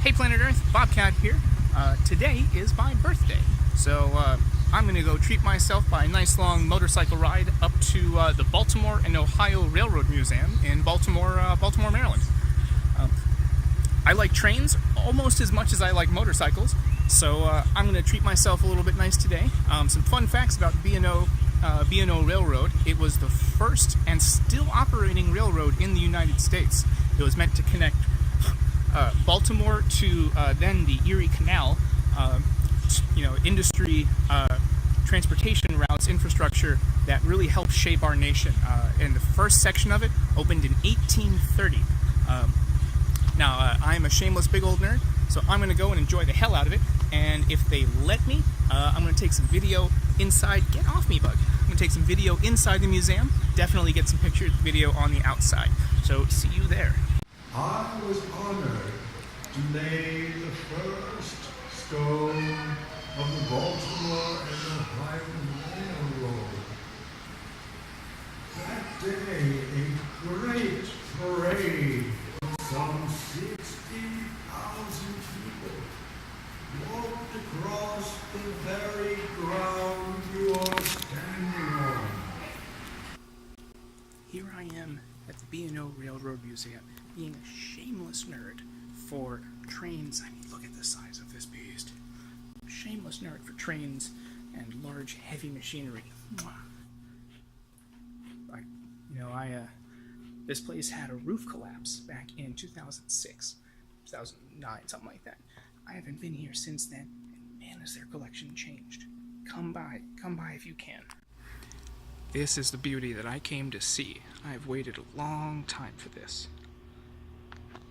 Hey Planet Earth, Bobcat here. Today is my birthday, so I'm going to go treat myself by a nice long motorcycle ride up to the Baltimore and Ohio Railroad Museum in Baltimore, Maryland. I like trains almost as much as I like motorcycles, so I'm going to treat myself a little bit nice today. Some fun facts about B&O Railroad. It was the first and still operating railroad in the United States. It was meant to connect Baltimore to then the Erie Canal, industry, transportation routes, infrastructure that really helped shape our nation. And the first section of it opened in 1830. Now, I'm a shameless big old nerd, so I'm going to go and enjoy the hell out of it. And if they let me, I'm going to take some video inside. Get off me, bug. I'm going to take some video inside the museum. Definitely get some pictures, video on the outside. So, see you there. I was honored to lay the first stone of the Baltimore and Ohio Railroad. That day, a great parade of some 60,000 people walked across the very ground you are standing on. Here I am at the B&O Railroad Museum, being a shameless nerd for trains. I mean, look at the size of this beast. Shameless nerd for trains and large, heavy machinery. This place had a roof collapse back in 2006, 2009, something like that. I haven't been here since then, and man, has their collection changed. Come by if you can. This is the beauty that I came to see. I've waited a long time for this.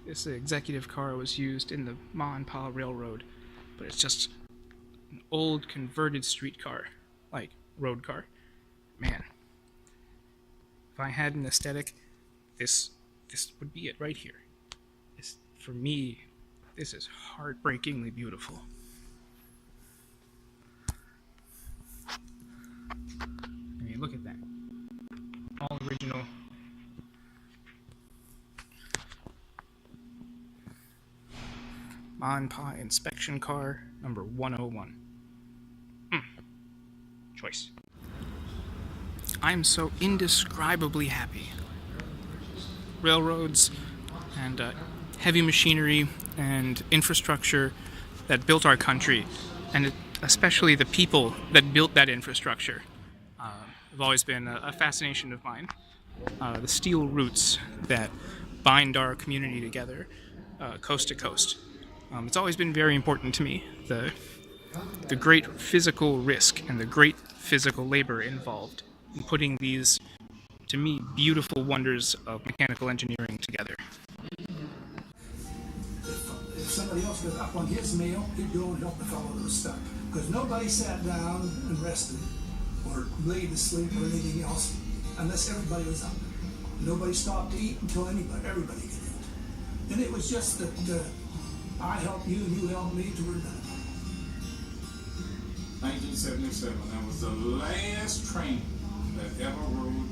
This executive car was used in the Ma and Pa Railroad, but it's just an old converted streetcar, like road car. Man, if I had an aesthetic, this would be it right here. For me, this is heartbreakingly beautiful. I mean, look at that. All original. Ma and Pa inspection car number 101. Choice. I'm so indescribably happy. Railroads and heavy machinery and infrastructure that built our country, and especially the people that built that infrastructure, have always been a fascination of mine. The steel roots that bind our community together, coast to coast. It's always been very important to me, the great physical risk and the great physical labor involved in putting these, to me, beautiful wonders of mechanical engineering together. If somebody else got up on his meal, he'd go and help the fellow that was stuck. Because nobody sat down and rested or laid to sleep or anything else unless everybody was up. Nobody stopped to eat until everybody could eat. And it was just that I helped you and you helped me till we're done. 1977, that was the last train that ever rode,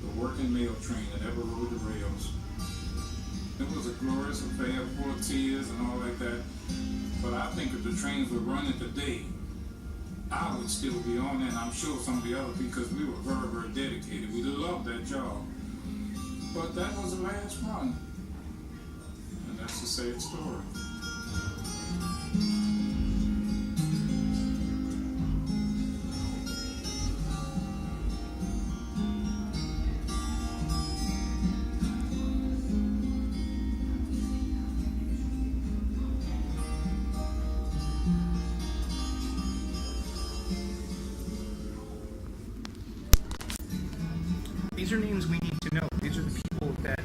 the working mail train that ever rode the rails. It was a glorious affair, full of tears and all like that. But I think if the trains were running today, I would still be on there, and I'm sure some of the other people, because we were very, very dedicated. We loved that job. But that was the last run. And that's the sad story. These are names we need to know. These are the people that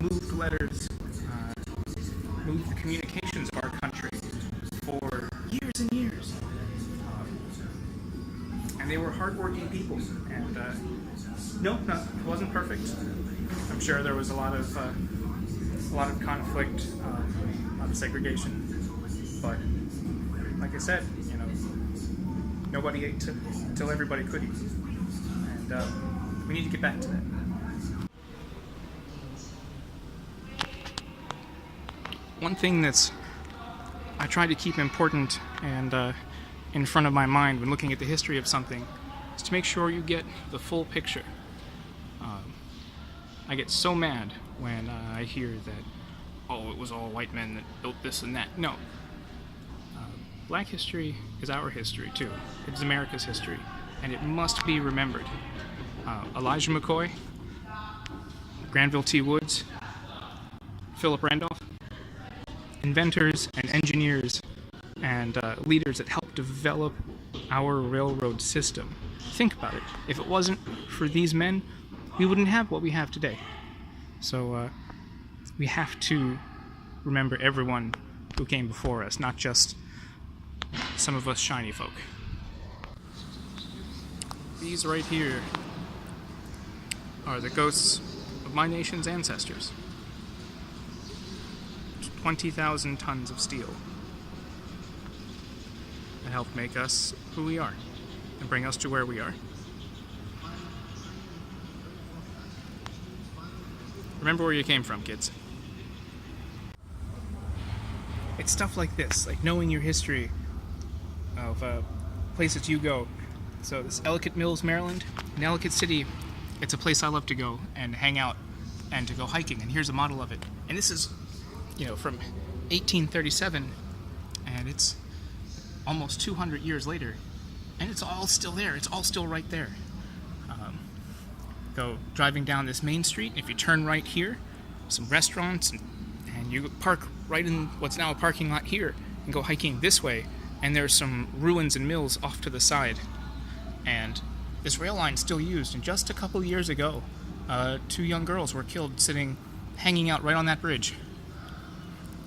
moved letters, moved the communications of our country for years and years. And they were hardworking people. And no, it wasn't perfect. I'm sure there was a lot of conflict, a lot of segregation. But like I said, nobody ate until everybody could eat. And we need to get back to that. one thing that's I try to keep important and in front of my mind when looking at the history of something is to make sure you get the full picture. I get so mad when I hear that, oh, it was all white men that built this and that. No. Black history is our history, too. It's America's history, and it must be remembered. Elijah McCoy, Granville T. Woods, Philip Randolph, inventors and engineers and leaders that helped develop our railroad system. Think about it. If it wasn't for these men, we wouldn't have what we have today. So we have to remember everyone who came before us, not just some of us shiny folk. These right here are the ghosts of my nation's ancestors. 20,000 tons of steel that helped make us who we are and bring us to where we are. Remember where you came from, kids. It's stuff like this, like knowing your history of places you go. So this Ellicott Mills, Maryland. In Ellicott City, it's a place I love to go and hang out and to go hiking, and here's a model of it. And this is, from 1837, and it's almost 200 years later, and it's all still there. It's all still right there. Go driving down this main street. If you turn right here, some restaurants, and you park right in what's now a parking lot here, and go hiking this way, and there's some ruins and mills off to the side. And this rail line's still used, and just a couple years ago, 2 young girls were killed hanging out right on that bridge.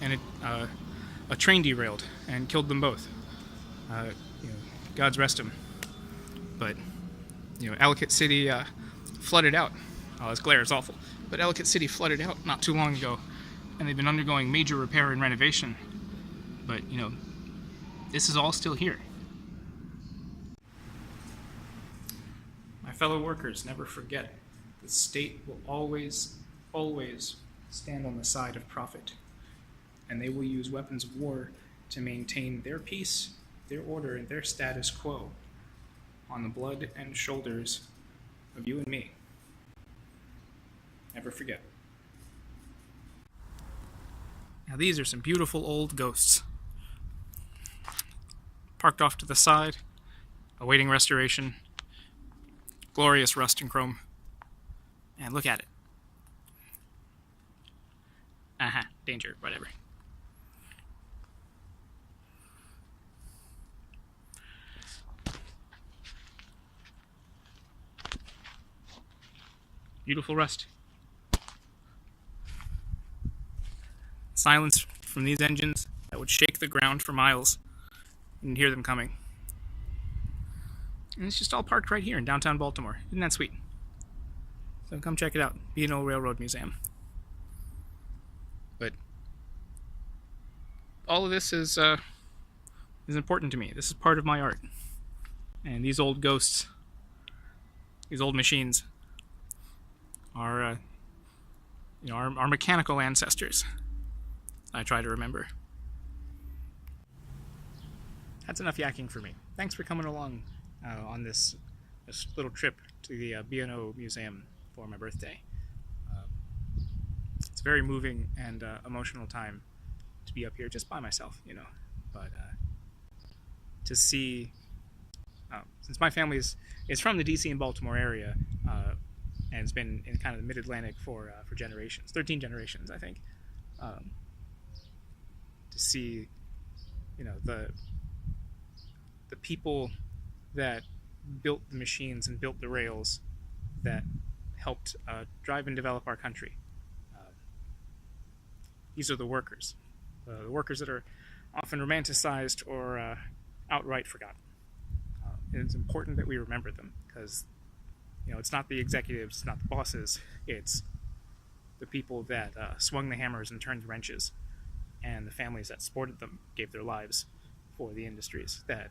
And a train derailed and killed them both. God's rest them. But, Ellicott City flooded out. Oh, this glare is awful. But Ellicott City flooded out not too long ago, and they've been undergoing major repair and renovation. But, this is all still here. My fellow workers, never forget, the state will always, always stand on the side of profit. And they will use weapons of war to maintain their peace, their order, and their status quo on the blood and shoulders of you and me. Never forget. Now these are some beautiful old ghosts. Parked off to the side, awaiting restoration. Glorious rust and chrome. And look at it. Danger, whatever. Beautiful rust. Silence from these engines that would shake the ground for miles. You can hear them coming. And it's just all parked right here in downtown Baltimore. Isn't that sweet? So come check it out. B&O Railroad Museum. But all of this is important to me. This is part of my art. And these old ghosts, these old machines, are our mechanical ancestors. I try to remember. That's enough yakking for me. Thanks for coming along on this little trip to the B&O Museum for my birthday. It's a very moving and emotional time to be up here just by myself, But to see, since my family is from the DC and Baltimore area, and it's been in kind of the mid-Atlantic for generations, 13 generations, I think. To see, the people that built the machines and built the rails that helped drive and develop our country. These are the workers that are often romanticized or outright forgotten. It's important that we remember them because, it's not the executives, it's not the bosses, it's the people that swung the hammers and turned the wrenches, and the families that supported them, gave their lives for the industries that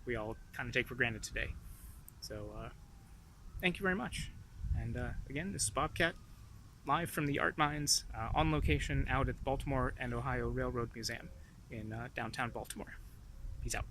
we all kind of take for granted today. So thank you very much. And again, this is Bobcat, live from the Art Mines, on location out at the Baltimore and Ohio Railroad Museum in downtown Baltimore. Peace out.